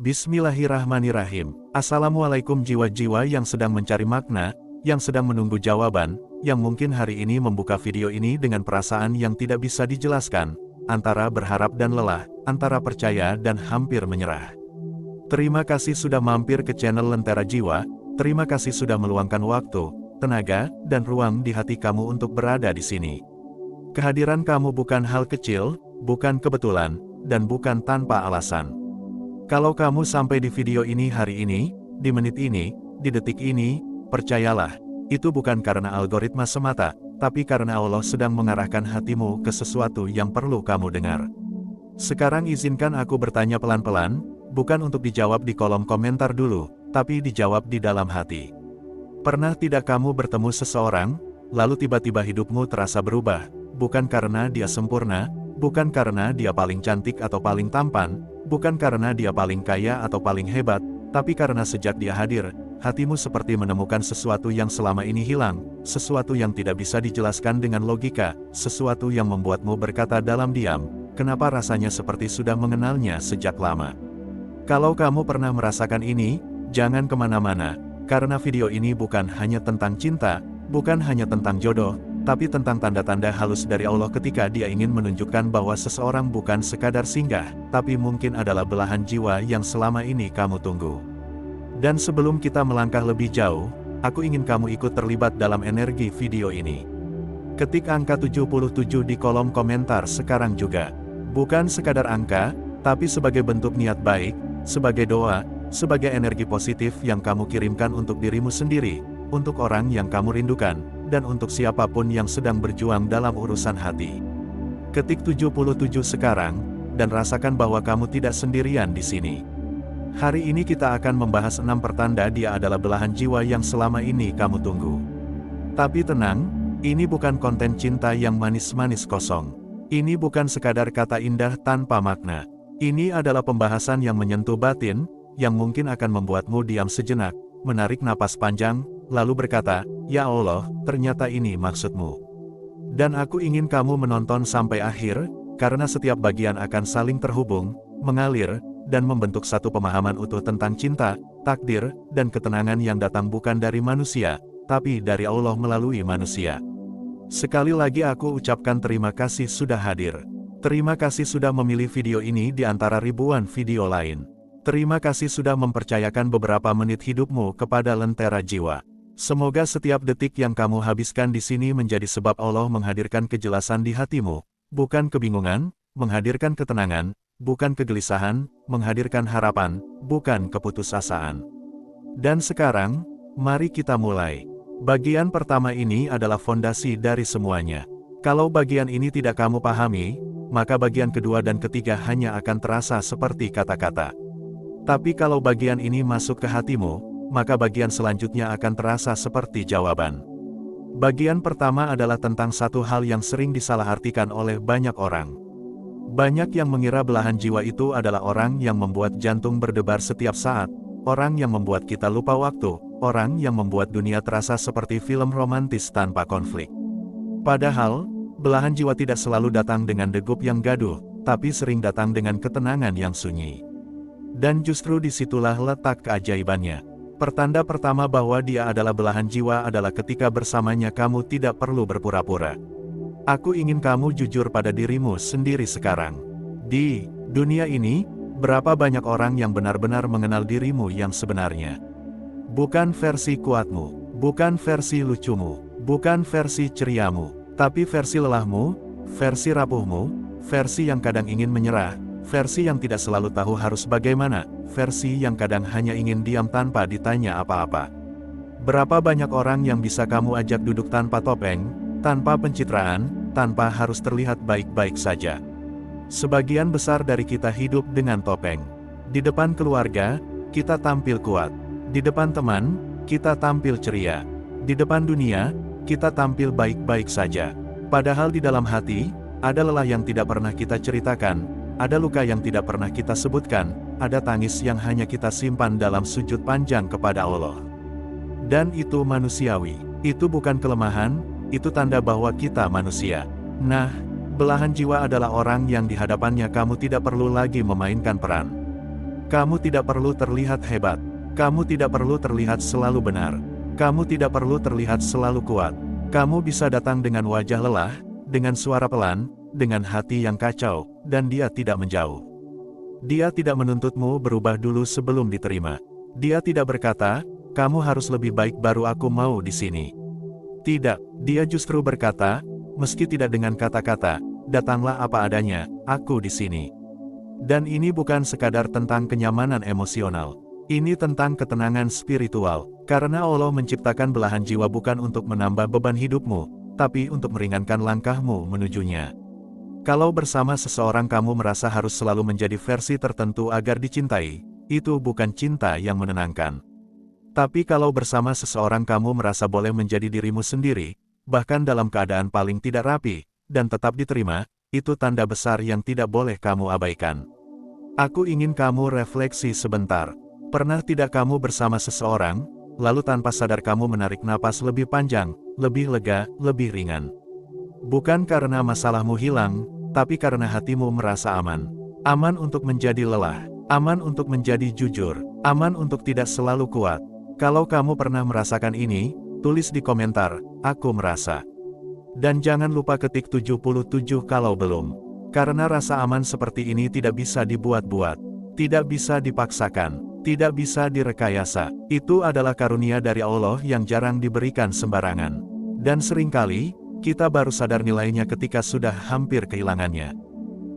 Bismillahirrahmanirrahim. Assalamualaikum jiwa-jiwa yang sedang mencari makna, yang sedang menunggu jawaban, yang mungkin hari ini membuka video ini dengan perasaan yang tidak bisa dijelaskan, antara berharap dan lelah, antara percaya dan hampir menyerah. Terima kasih sudah mampir ke channel Lentera Jiwa, terima kasih sudah meluangkan waktu, tenaga, dan ruang di hati kamu untuk berada di sini. Kehadiran kamu bukan hal kecil, bukan kebetulan, dan bukan tanpa alasan. Kalau kamu sampai di video ini hari ini, di menit ini, di detik ini, percayalah, itu bukan karena algoritma semata, tapi karena Allah sedang mengarahkan hatimu ke sesuatu yang perlu kamu dengar. Sekarang izinkan aku bertanya pelan-pelan, bukan untuk dijawab di kolom komentar dulu, tapi dijawab di dalam hati. Pernah tidak kamu bertemu seseorang, lalu tiba-tiba hidupmu terasa berubah, bukan karena dia sempurna, bukan karena dia paling cantik atau paling tampan, bukan karena dia paling kaya atau paling hebat, tapi karena sejak dia hadir, hatimu seperti menemukan sesuatu yang selama ini hilang, sesuatu yang tidak bisa dijelaskan dengan logika, sesuatu yang membuatmu berkata dalam diam, kenapa rasanya seperti sudah mengenalnya sejak lama. Kalau kamu pernah merasakan ini, jangan kemana-mana, karena video ini bukan hanya tentang cinta, bukan hanya tentang jodoh, tapi tentang tanda-tanda halus dari Allah ketika Dia ingin menunjukkan bahwa seseorang bukan sekadar singgah, tapi mungkin adalah belahan jiwa yang selama ini kamu tunggu. Dan sebelum kita melangkah lebih jauh, aku ingin kamu ikut terlibat dalam energi video ini. Ketik angka 77 di kolom komentar sekarang juga. Bukan sekadar angka, tapi sebagai bentuk niat baik, sebagai doa, sebagai energi positif yang kamu kirimkan untuk dirimu sendiri, untuk orang yang kamu rindukan, dan untuk siapapun yang sedang berjuang dalam urusan hati. Ketik 77 sekarang, dan rasakan bahwa kamu tidak sendirian di sini. Hari ini kita akan membahas 6 pertanda dia adalah belahan jiwa yang selama ini kamu tunggu. Tapi tenang, ini bukan konten cinta yang manis-manis kosong. Ini bukan sekadar kata indah tanpa makna. Ini adalah pembahasan yang menyentuh batin, yang mungkin akan membuatmu diam sejenak, menarik napas panjang, lalu berkata, "Ya Allah, ternyata ini maksudmu." Dan aku ingin kamu menonton sampai akhir, karena setiap bagian akan saling terhubung, mengalir, dan membentuk satu pemahaman utuh tentang cinta, takdir, dan ketenangan yang datang bukan dari manusia, tapi dari Allah melalui manusia. Sekali lagi aku ucapkan terima kasih sudah hadir. Terima kasih sudah memilih video ini di antara ribuan video lain. Terima kasih sudah mempercayakan beberapa menit hidupmu kepada Lentera Jiwa. Semoga setiap detik yang kamu habiskan di sini menjadi sebab Allah menghadirkan kejelasan di hatimu, bukan kebingungan, menghadirkan ketenangan, bukan kegelisahan, menghadirkan harapan, bukan keputusasaan. Dan sekarang, mari kita mulai. Bagian pertama ini adalah fondasi dari semuanya. Kalau bagian ini tidak kamu pahami, maka bagian kedua dan ketiga hanya akan terasa seperti kata-kata. Tapi kalau bagian ini masuk ke hatimu, maka bagian selanjutnya akan terasa seperti jawaban. Bagian pertama adalah tentang satu hal yang sering disalahartikan oleh banyak orang. Banyak yang mengira belahan jiwa itu adalah orang yang membuat jantung berdebar setiap saat, orang yang membuat kita lupa waktu, orang yang membuat dunia terasa seperti film romantis tanpa konflik. Padahal, belahan jiwa tidak selalu datang dengan degup yang gaduh, tapi sering datang dengan ketenangan yang sunyi. Dan justru disitulah letak keajaibannya. Pertanda pertama bahwa dia adalah belahan jiwa adalah ketika bersamanya kamu tidak perlu berpura-pura. Aku ingin kamu jujur pada dirimu sendiri sekarang. Di dunia ini, berapa banyak orang yang benar-benar mengenal dirimu yang sebenarnya? Bukan versi kuatmu, bukan versi lucumu, bukan versi ceriamu, tapi versi lelahmu, versi rapuhmu, versi yang kadang ingin menyerah, versi yang tidak selalu tahu harus bagaimana, versi yang kadang hanya ingin diam tanpa ditanya apa-apa. Berapa banyak orang yang bisa kamu ajak duduk tanpa topeng, tanpa pencitraan, tanpa harus terlihat baik-baik saja. Sebagian besar dari kita hidup dengan topeng. Di depan keluarga, kita tampil kuat. Di depan teman, kita tampil ceria. Di depan dunia, kita tampil baik-baik saja. Padahal di dalam hati, ada lelah yang tidak pernah kita ceritakan, ada luka yang tidak pernah kita sebutkan, ada tangis yang hanya kita simpan dalam sujud panjang kepada Allah. Dan itu manusiawi, itu bukan kelemahan, itu tanda bahwa kita manusia. Nah, belahan jiwa adalah orang yang di hadapannya kamu tidak perlu lagi memainkan peran. Kamu tidak perlu terlihat hebat. Kamu tidak perlu terlihat selalu benar. Kamu tidak perlu terlihat selalu kuat. Kamu bisa datang dengan wajah lelah, dengan suara pelan, dengan hati yang kacau, dan dia tidak menjauh. Dia tidak menuntutmu berubah dulu sebelum diterima. Dia tidak berkata, kamu harus lebih baik baru aku mau di sini. Tidak, dia justru berkata, meski tidak dengan kata-kata, datanglah apa adanya, aku di sini. Dan ini bukan sekadar tentang kenyamanan emosional. Ini tentang ketenangan spiritual, karena Allah menciptakan belahan jiwa bukan untuk menambah beban hidupmu, tapi untuk meringankan langkahmu menujunya. Kalau bersama seseorang kamu merasa harus selalu menjadi versi tertentu agar dicintai, itu bukan cinta yang menenangkan. Tapi kalau bersama seseorang kamu merasa boleh menjadi dirimu sendiri, bahkan dalam keadaan paling tidak rapi, dan tetap diterima, itu tanda besar yang tidak boleh kamu abaikan. Aku ingin kamu refleksi sebentar. Pernah tidak kamu bersama seseorang, lalu tanpa sadar kamu menarik napas lebih panjang, lebih lega, lebih ringan? Bukan karena masalahmu hilang, tapi karena hatimu merasa aman. Aman untuk menjadi lelah, aman untuk menjadi jujur, aman untuk tidak selalu kuat. Kalau kamu pernah merasakan ini, tulis di komentar, aku merasa. Dan jangan lupa ketik 77 kalau belum. Karena rasa aman seperti ini tidak bisa dibuat-buat, tidak bisa dipaksakan, tidak bisa direkayasa. Itu adalah karunia dari Allah yang jarang diberikan sembarangan. Dan seringkali, kita baru sadar nilainya ketika sudah hampir kehilangannya.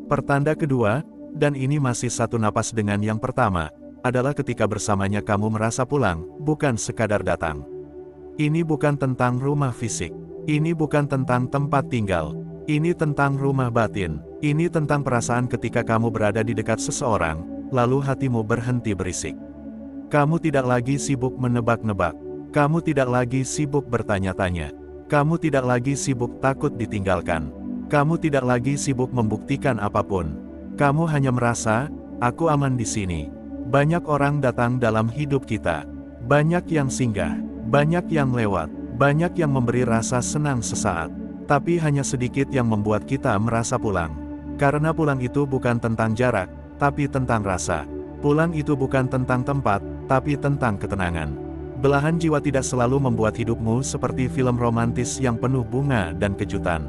Pertanda kedua, dan ini masih satu napas dengan yang pertama, adalah ketika bersamanya kamu merasa pulang, bukan sekadar datang. Ini bukan tentang rumah fisik. Ini bukan tentang tempat tinggal. Ini tentang rumah batin. Ini tentang perasaan ketika kamu berada di dekat seseorang, lalu hatimu berhenti berisik. Kamu tidak lagi sibuk menebak-nebak. Kamu tidak lagi sibuk bertanya-tanya. Kamu tidak lagi sibuk takut ditinggalkan. Kamu tidak lagi sibuk membuktikan apapun. Kamu hanya merasa, aku aman di sini. Banyak orang datang dalam hidup kita. Banyak yang singgah. Banyak yang lewat. Banyak yang memberi rasa senang sesaat, tapi hanya sedikit yang membuat kita merasa pulang. Karena pulang itu bukan tentang jarak, tapi tentang rasa. Pulang itu bukan tentang tempat, tapi tentang ketenangan. Belahan jiwa tidak selalu membuat hidupmu seperti film romantis yang penuh bunga dan kejutan.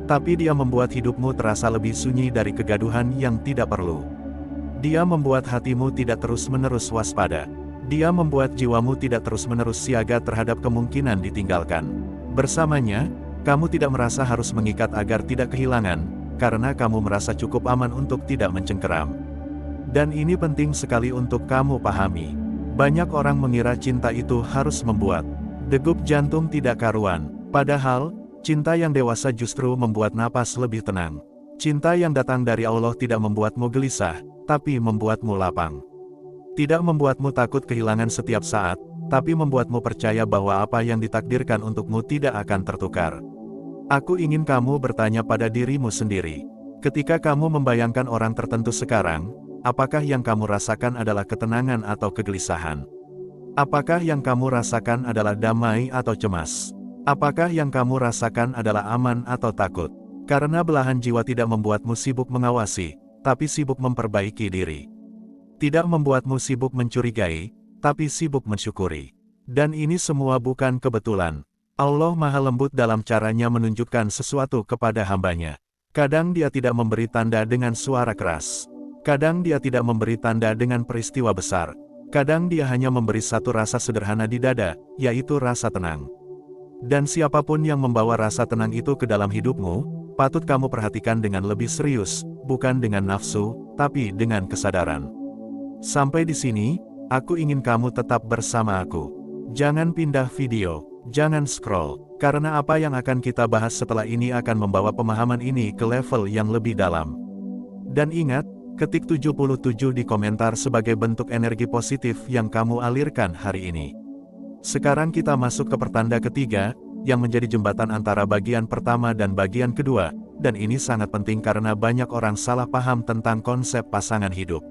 Tapi dia membuat hidupmu terasa lebih sunyi dari kegaduhan yang tidak perlu. Dia membuat hatimu tidak terus-menerus waspada. Dia membuat jiwamu tidak terus-menerus siaga terhadap kemungkinan ditinggalkan. Bersamanya, kamu tidak merasa harus mengikat agar tidak kehilangan, karena kamu merasa cukup aman untuk tidak mencengkeram. Dan ini penting sekali untuk kamu pahami. Banyak orang mengira cinta itu harus membuat degup jantung tidak karuan. Padahal, cinta yang dewasa justru membuat napas lebih tenang. Cinta yang datang dari Allah tidak membuatmu gelisah, tapi membuatmu lapang. Tidak membuatmu takut kehilangan setiap saat, tapi membuatmu percaya bahwa apa yang ditakdirkan untukmu tidak akan tertukar. Aku ingin kamu bertanya pada dirimu sendiri. Ketika kamu membayangkan orang tertentu sekarang, apakah yang kamu rasakan adalah ketenangan atau kegelisahan? Apakah yang kamu rasakan adalah damai atau cemas? Apakah yang kamu rasakan adalah aman atau takut? Karena belahan jiwa tidak membuatmu sibuk mengawasi, tapi sibuk memperbaiki diri. Tidak membuatmu sibuk mencurigai, tapi sibuk mensyukuri. Dan ini semua bukan kebetulan. Allah Maha Lembut dalam caranya menunjukkan sesuatu kepada hambanya. Kadang dia tidak memberi tanda dengan suara keras. Kadang dia tidak memberi tanda dengan peristiwa besar. Kadang dia hanya memberi satu rasa sederhana di dada, yaitu rasa tenang. Dan siapapun yang membawa rasa tenang itu ke dalam hidupmu, patut kamu perhatikan dengan lebih serius, bukan dengan nafsu, tapi dengan kesadaran. Sampai di sini, aku ingin kamu tetap bersama aku. Jangan pindah video, jangan scroll, karena apa yang akan kita bahas setelah ini akan membawa pemahaman ini ke level yang lebih dalam. Dan ingat, ketik 77 di komentar sebagai bentuk energi positif yang kamu alirkan hari ini. Sekarang kita masuk ke pertanda ketiga, yang menjadi jembatan antara bagian pertama dan bagian kedua, dan ini sangat penting karena banyak orang salah paham tentang konsep pasangan hidup.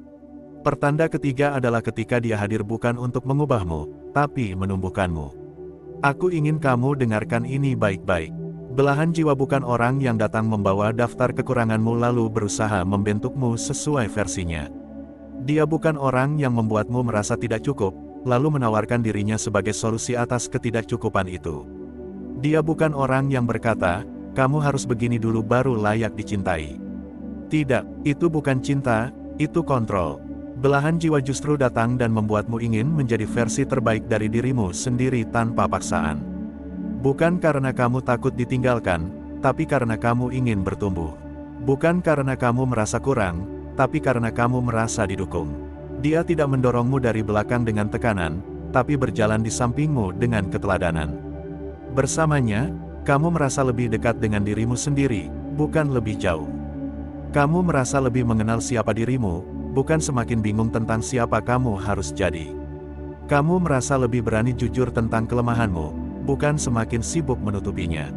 Pertanda ketiga adalah ketika dia hadir bukan untuk mengubahmu, tapi menumbuhkanmu. Aku ingin kamu dengarkan ini baik-baik. Belahan jiwa bukan orang yang datang membawa daftar kekuranganmu lalu berusaha membentukmu sesuai versinya. Dia bukan orang yang membuatmu merasa tidak cukup, lalu menawarkan dirinya sebagai solusi atas ketidakcukupan itu. Dia bukan orang yang berkata, kamu harus begini dulu baru layak dicintai. Tidak, itu bukan cinta, itu kontrol. Belahan jiwa justru datang dan membuatmu ingin menjadi versi terbaik dari dirimu sendiri tanpa paksaan. Bukan karena kamu takut ditinggalkan, tapi karena kamu ingin bertumbuh. Bukan karena kamu merasa kurang, tapi karena kamu merasa didukung. Dia tidak mendorongmu dari belakang dengan tekanan, tapi berjalan di sampingmu dengan keteladanan. Bersamanya, kamu merasa lebih dekat dengan dirimu sendiri, bukan lebih jauh. Kamu merasa lebih mengenal siapa dirimu, bukan semakin bingung tentang siapa kamu harus jadi. Kamu merasa lebih berani jujur tentang kelemahanmu, bukan semakin sibuk menutupinya.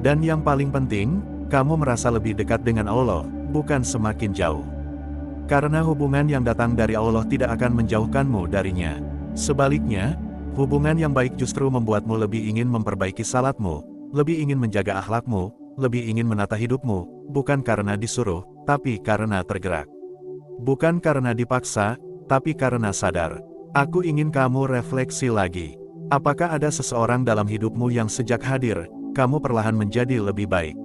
Dan yang paling penting, kamu merasa lebih dekat dengan Allah, bukan semakin jauh. Karena hubungan yang datang dari Allah tidak akan menjauhkanmu darinya. Sebaliknya, hubungan yang baik justru membuatmu lebih ingin memperbaiki salatmu, lebih ingin menjaga akhlakmu, lebih ingin menata hidupmu, bukan karena disuruh, tapi karena tergerak. Bukan karena dipaksa, tapi karena sadar. Aku ingin kamu refleksi lagi. Apakah ada seseorang dalam hidupmu yang sejak hadir, kamu perlahan menjadi lebih baik?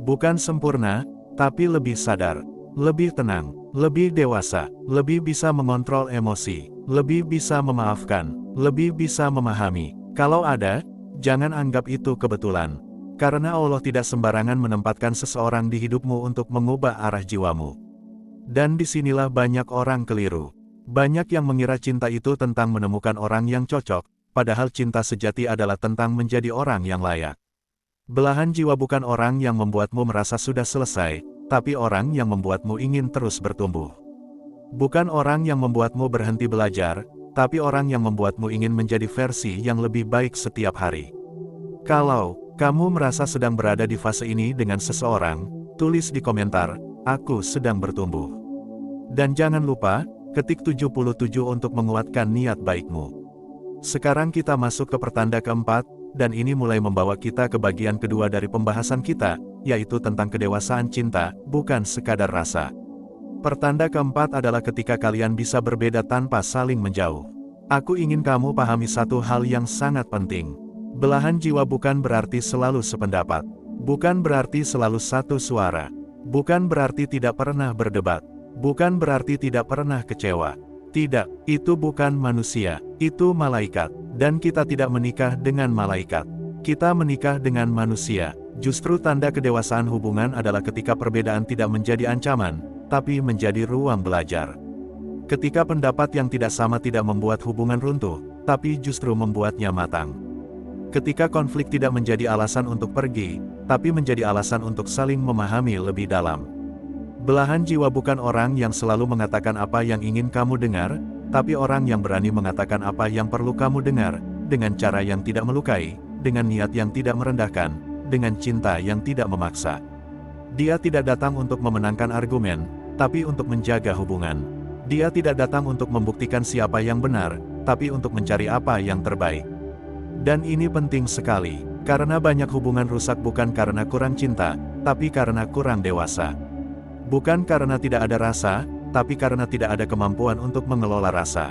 Bukan sempurna, tapi lebih sadar, lebih tenang, lebih dewasa, lebih bisa mengontrol emosi, lebih bisa memaafkan, lebih bisa memahami. Kalau ada, jangan anggap itu kebetulan. Karena Allah tidak sembarangan menempatkan seseorang di hidupmu untuk mengubah arah jiwamu. Dan disinilah banyak orang keliru. Banyak yang mengira cinta itu tentang menemukan orang yang cocok, padahal cinta sejati adalah tentang menjadi orang yang layak. Belahan jiwa bukan orang yang membuatmu merasa sudah selesai, tapi orang yang membuatmu ingin terus bertumbuh. Bukan orang yang membuatmu berhenti belajar, tapi orang yang membuatmu ingin menjadi versi yang lebih baik setiap hari. Kalau kamu merasa sedang berada di fase ini dengan seseorang, tulis di komentar, aku sedang bertumbuh. Dan jangan lupa, ketik 77 untuk menguatkan niat baikmu. Sekarang kita masuk ke pertanda keempat, dan ini mulai membawa kita ke bagian kedua dari pembahasan kita, yaitu tentang kedewasaan cinta, bukan sekadar rasa. Pertanda keempat adalah ketika kalian bisa berbeda tanpa saling menjauh. Aku ingin kamu pahami satu hal yang sangat penting. Belahan jiwa bukan berarti selalu sependapat. Bukan berarti selalu satu suara. Bukan berarti tidak pernah berdebat. Bukan berarti tidak pernah kecewa. Tidak, itu bukan manusia, itu malaikat. Dan kita tidak menikah dengan malaikat. Kita menikah dengan manusia. Justru tanda kedewasaan hubungan adalah ketika perbedaan tidak menjadi ancaman, tapi menjadi ruang belajar. Ketika pendapat yang tidak sama tidak membuat hubungan runtuh, tapi justru membuatnya matang. Ketika konflik tidak menjadi alasan untuk pergi, tapi menjadi alasan untuk saling memahami lebih dalam. Belahan jiwa bukan orang yang selalu mengatakan apa yang ingin kamu dengar, tapi orang yang berani mengatakan apa yang perlu kamu dengar, dengan cara yang tidak melukai, dengan niat yang tidak merendahkan, dengan cinta yang tidak memaksa. Dia tidak datang untuk memenangkan argumen, tapi untuk menjaga hubungan. Dia tidak datang untuk membuktikan siapa yang benar, tapi untuk mencari apa yang terbaik. Dan ini penting sekali, karena banyak hubungan rusak bukan karena kurang cinta, tapi karena kurang dewasa. Bukan karena tidak ada rasa, tapi karena tidak ada kemampuan untuk mengelola rasa.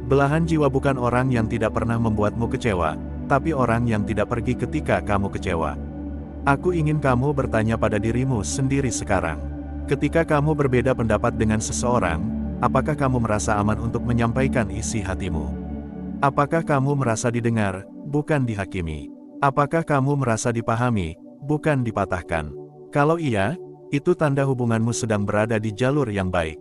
Belahan jiwa bukan orang yang tidak pernah membuatmu kecewa, tapi orang yang tidak pergi ketika kamu kecewa. Aku ingin kamu bertanya pada dirimu sendiri sekarang. Ketika kamu berbeda pendapat dengan seseorang, apakah kamu merasa aman untuk menyampaikan isi hatimu? Apakah kamu merasa didengar, bukan dihakimi? Apakah kamu merasa dipahami, bukan dipatahkan? Kalau iya, itu tanda hubunganmu sedang berada di jalur yang baik.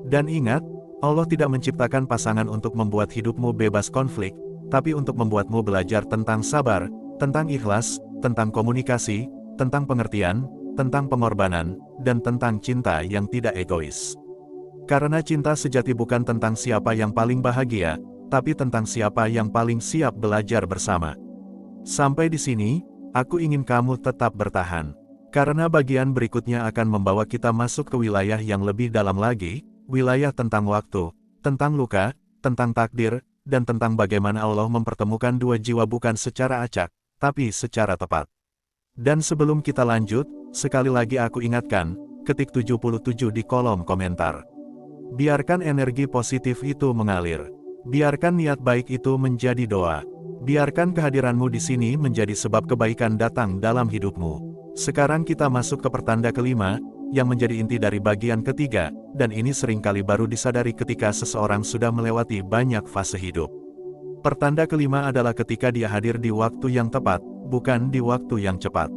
Dan ingat, Allah tidak menciptakan pasangan untuk membuat hidupmu bebas konflik, tapi untuk membuatmu belajar tentang sabar, tentang ikhlas, tentang komunikasi, tentang pengertian, tentang pengorbanan, dan tentang cinta yang tidak egois. Karena cinta sejati bukan tentang siapa yang paling bahagia, tapi tentang siapa yang paling siap belajar bersama. Sampai di sini, aku ingin kamu tetap bertahan. Karena bagian berikutnya akan membawa kita masuk ke wilayah yang lebih dalam lagi, wilayah tentang waktu, tentang luka, tentang takdir, dan tentang bagaimana Allah mempertemukan dua jiwa bukan secara acak, tapi secara tepat. Dan sebelum kita lanjut, sekali lagi aku ingatkan, ketik 77 di kolom komentar. Biarkan energi positif itu mengalir. Biarkan niat baik itu menjadi doa. Biarkan kehadiranmu di sini menjadi sebab kebaikan datang dalam hidupmu. Sekarang kita masuk ke pertanda kelima, yang menjadi inti dari bagian ketiga, dan ini seringkali baru disadari ketika seseorang sudah melewati banyak fase hidup. Pertanda kelima adalah ketika dia hadir di waktu yang tepat, bukan di waktu yang cepat.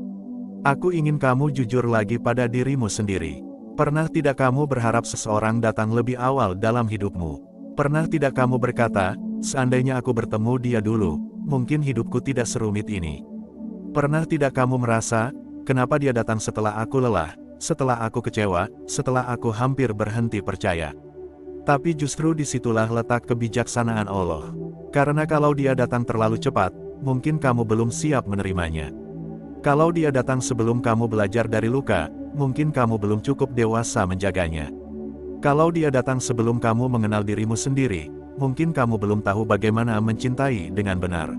Aku ingin kamu jujur lagi pada dirimu sendiri. Pernah tidak kamu berharap seseorang datang lebih awal dalam hidupmu? Pernah tidak kamu berkata, seandainya aku bertemu dia dulu, mungkin hidupku tidak serumit ini? Pernah tidak kamu merasa, kenapa dia datang setelah aku lelah, setelah aku kecewa, setelah aku hampir berhenti percaya? Tapi justru disitulah letak kebijaksanaan Allah. Karena kalau dia datang terlalu cepat, mungkin kamu belum siap menerimanya. Kalau dia datang sebelum kamu belajar dari luka, mungkin kamu belum cukup dewasa menjaganya. Kalau dia datang sebelum kamu mengenal dirimu sendiri, mungkin kamu belum tahu bagaimana mencintai dengan benar.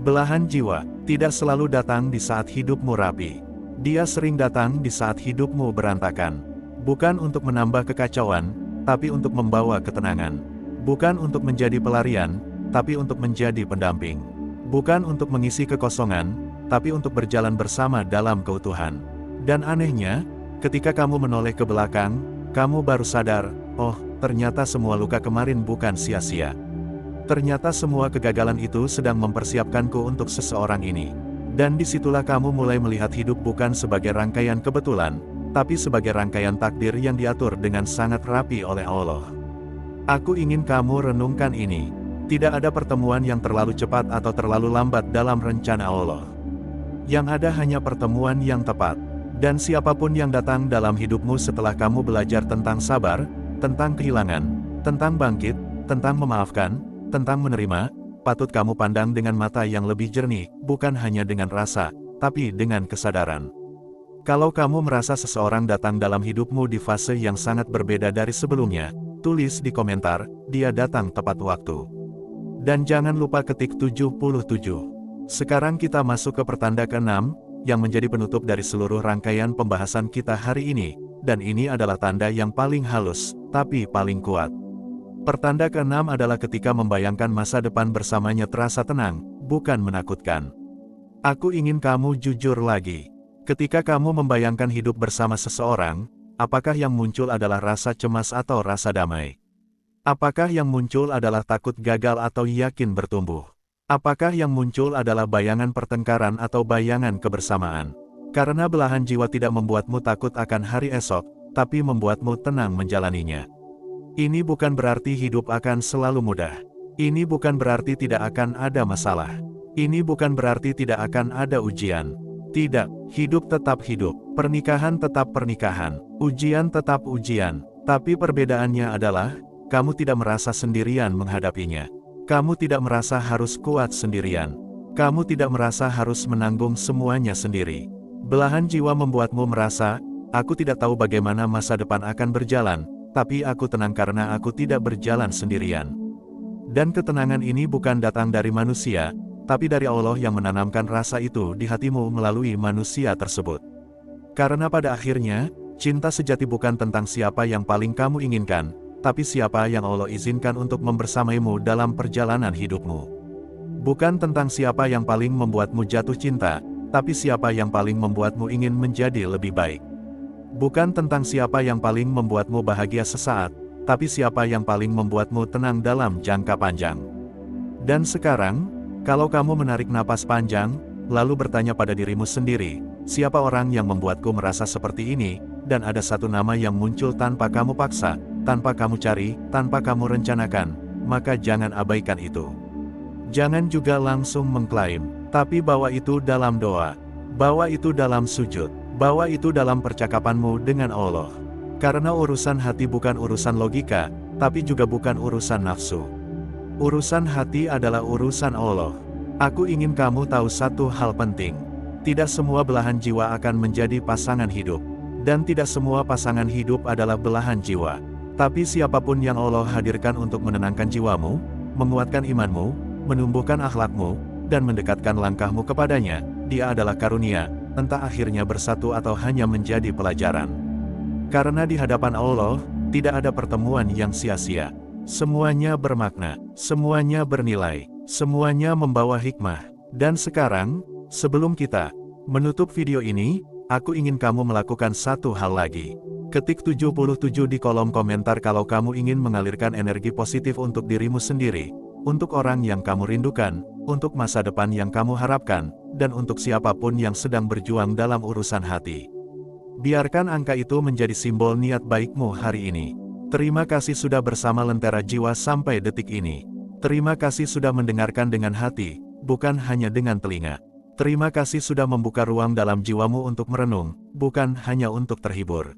Belahan jiwa tidak selalu datang di saat hidupmu rapi. Dia sering datang di saat hidupmu berantakan. Bukan untuk menambah kekacauan, tapi untuk membawa ketenangan. Bukan untuk menjadi pelarian, tapi untuk menjadi pendamping. Bukan untuk mengisi kekosongan, tapi untuk berjalan bersama dalam keutuhan. Dan anehnya, ketika kamu menoleh ke belakang, kamu baru sadar, oh, ternyata semua luka kemarin bukan sia-sia. Ternyata semua kegagalan itu sedang mempersiapkanku untuk seseorang ini. Dan disitulah kamu mulai melihat hidup bukan sebagai rangkaian kebetulan, tapi sebagai rangkaian takdir yang diatur dengan sangat rapi oleh Allah. Aku ingin kamu renungkan ini. Tidak ada pertemuan yang terlalu cepat atau terlalu lambat dalam rencana Allah. Yang ada hanya pertemuan yang tepat. Dan siapapun yang datang dalam hidupmu setelah kamu belajar tentang sabar, tentang kehilangan, tentang bangkit, tentang memaafkan, tentang menerima, patut kamu pandang dengan mata yang lebih jernih, bukan hanya dengan rasa, tapi dengan kesadaran. Kalau kamu merasa seseorang datang dalam hidupmu di fase yang sangat berbeda dari sebelumnya, tulis di komentar, dia datang tepat waktu. Dan jangan lupa ketik 77. Sekarang kita masuk ke pertanda ke-6, yang menjadi penutup dari seluruh rangkaian pembahasan kita hari ini, dan ini adalah tanda yang paling halus, tapi paling kuat. Pertanda ke-6 adalah ketika membayangkan masa depan bersamanya terasa tenang, bukan menakutkan. Aku ingin kamu jujur lagi. Ketika kamu membayangkan hidup bersama seseorang, apakah yang muncul adalah rasa cemas atau rasa damai? Apakah yang muncul adalah takut gagal atau yakin bertumbuh? Apakah yang muncul adalah bayangan pertengkaran atau bayangan kebersamaan? Karena belahan jiwa tidak membuatmu takut akan hari esok, tapi membuatmu tenang menjalaninya. Ini bukan berarti hidup akan selalu mudah. Ini bukan berarti tidak akan ada masalah. Ini bukan berarti tidak akan ada ujian. Tidak, hidup tetap hidup, pernikahan tetap pernikahan, ujian tetap ujian. Tapi perbedaannya adalah, kamu tidak merasa sendirian menghadapinya. Kamu tidak merasa harus kuat sendirian. Kamu tidak merasa harus menanggung semuanya sendiri. Belahan jiwa membuatmu merasa, aku tidak tahu bagaimana masa depan akan berjalan, tapi aku tenang karena aku tidak berjalan sendirian. Dan ketenangan ini bukan datang dari manusia, tapi dari Allah yang menanamkan rasa itu di hatimu melalui manusia tersebut. Karena pada akhirnya, cinta sejati bukan tentang siapa yang paling kamu inginkan, tapi siapa yang Allah izinkan untuk membersamaimu dalam perjalanan hidupmu. Bukan tentang siapa yang paling membuatmu jatuh cinta, tapi siapa yang paling membuatmu ingin menjadi lebih baik. Bukan tentang siapa yang paling membuatmu bahagia sesaat, tapi siapa yang paling membuatmu tenang dalam jangka panjang. Dan sekarang, kalau kamu menarik napas panjang, lalu bertanya pada dirimu sendiri, siapa orang yang membuatku merasa seperti ini, dan ada satu nama yang muncul tanpa kamu paksa, tanpa kamu cari, tanpa kamu rencanakan, maka jangan abaikan itu. Jangan juga langsung mengklaim, tapi bawa itu dalam doa, bawa itu dalam sujud, bawa itu dalam percakapanmu dengan Allah. Karena urusan hati bukan urusan logika, tapi juga bukan urusan nafsu. Urusan hati adalah urusan Allah. Aku ingin kamu tahu satu hal penting. Tidak semua belahan jiwa akan menjadi pasangan hidup. Dan tidak semua pasangan hidup adalah belahan jiwa. Tapi siapapun yang Allah hadirkan untuk menenangkan jiwamu, menguatkan imanmu, menumbuhkan akhlakmu, dan mendekatkan langkahmu kepadanya, dia adalah karunia, entah akhirnya bersatu atau hanya menjadi pelajaran. Karena di hadapan Allah, Tidak ada pertemuan yang sia-sia. Semuanya bermakna, semuanya bernilai, semuanya membawa hikmah. Dan sekarang, sebelum kita menutup video ini, aku ingin kamu melakukan satu hal lagi. Ketik 77 di kolom komentar kalau kamu ingin mengalirkan energi positif untuk dirimu sendiri, untuk orang yang kamu rindukan, untuk masa depan yang kamu harapkan, dan untuk siapapun yang sedang berjuang dalam urusan hati. Biarkan angka itu menjadi simbol niat baikmu hari ini. Terima kasih sudah bersama Lentera Jiwa sampai detik ini. Terima kasih sudah mendengarkan dengan hati, bukan hanya dengan telinga. Terima kasih sudah membuka ruang dalam jiwamu untuk merenung, bukan hanya untuk terhibur.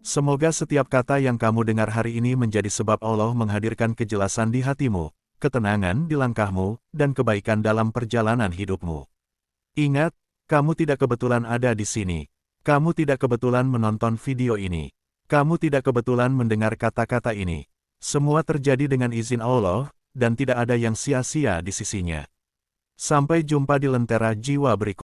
Semoga setiap kata yang kamu dengar hari ini menjadi sebab Allah menghadirkan kejelasan di hatimu, ketenangan di langkahmu, dan kebaikan dalam perjalanan hidupmu. Ingat, kamu tidak kebetulan ada di sini. Kamu tidak kebetulan menonton video ini. Kamu tidak kebetulan mendengar kata-kata ini. Semua terjadi dengan izin Allah, dan tidak ada yang sia-sia di sisinya. Sampai jumpa di Lentera Jiwa berikutnya.